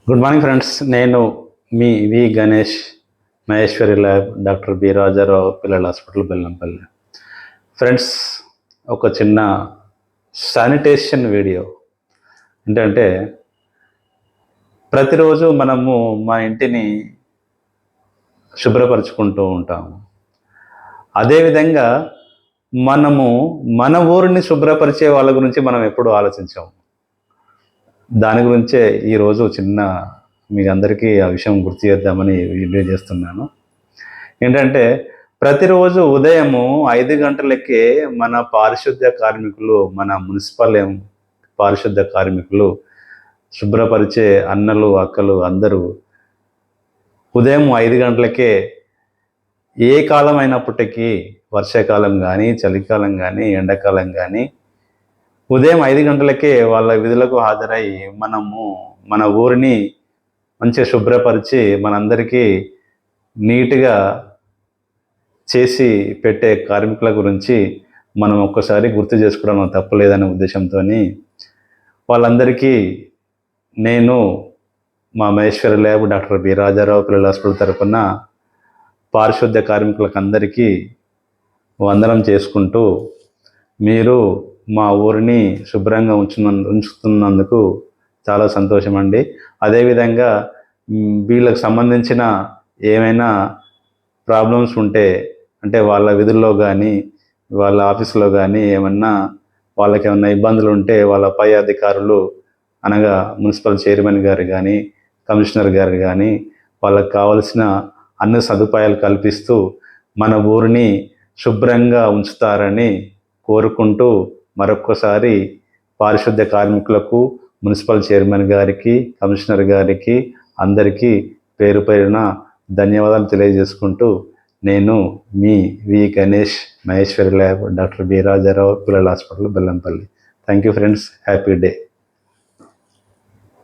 Good morning friends. నేను మీ V Ganesh, Maheshwari lab, doctor B Rajarao పిల్లల హాస్పిటల్, బెల్లంపల్లి. ఫ్రెండ్స్, ఒక చిన్న శానిటేషన్ వీడియో. ఏంటంటే, ప్రతిరోజు మనము మా ఇంటిని శుభ్రపరచుకుంటూ ఉంటాము. అదేవిధంగా మనము మన ఊరిని శుభ్రపరిచే వాళ్ళ గురించి మనం ఎప్పుడూ ఆలోచించాము. దాని గురించే ఈరోజు చిన్న మీకు అందరికీ ఆ విషయం గుర్తు చేద్దామని వీడియో చేస్తున్నాను. ఏంటంటే, ప్రతిరోజు ఉదయము 5 గంటలకే మన పారిశుద్ధ్య కార్మికులు, మన మున్సిపల్ పారిశుద్ధ్య కార్మికులు, శుభ్రపరిచే అన్నలు అక్కలు అందరూ ఉదయం 5 గంటలకే, ఏ కాలం అయినప్పటికీ, వర్షాకాలం కానీ, చలికాలం కానీ, ఎండాకాలం కానీ, ఉదయం 5 గంటలకే వాళ్ళ విధులకు హాజరై మనము మన ఊరిని మంచిగా శుభ్రపరిచి మనందరికీ నీట్గా చేసి పెట్టే కార్మికుల గురించి మనం ఒక్కసారి గుర్తు చేసుకోవడం తప్పలేదనే ఉద్దేశంతో వాళ్ళందరికీ నేను మా Maheshwari lab, doctor B Rajarao పిల్లల హాస్పిటల్ తరఫున పారిశుద్ధ్య కార్మికులకు అందరికీ వందనం చేసుకుంటూ, మీరు మా ఊరిని శుభ్రంగా ఉంచుతున్నందుకు చాలా సంతోషం అండి. అదేవిధంగా వీళ్ళకి సంబంధించిన ఏమైనా ప్రాబ్లమ్స్ ఉంటే, అంటే వాళ్ళ విధుల్లో కానీ, వాళ్ళ ఆఫీసులో కానీ ఏమన్నా వాళ్ళకి ఏమన్నా ఇబ్బందులు ఉంటే, వాళ్ళ పై అధికారులు అనగా మున్సిపల్ చైర్మన్ గారు కానీ, కమిషనర్ గారు కానీ వాళ్ళకి కావలసిన అన్ని సదుపాయాలు కల్పిస్తూ మన ఊరిని శుభ్రంగా ఉంచుతారని కోరుకుంటూ, మరొక్కసారి పారిశుద్ధ్య కార్మికులకు, మున్సిపల్ చైర్మన్ గారికి, కమిషనర్ గారికి అందరికీ పేరు పేరున ధన్యవాదాలు తెలియజేసుకుంటూ, నేను మీ V Ganesh, Maheshwari lab, doctor B Rajarao పిల్లల hospital, Bellampalli. Thank you friends. Happy day.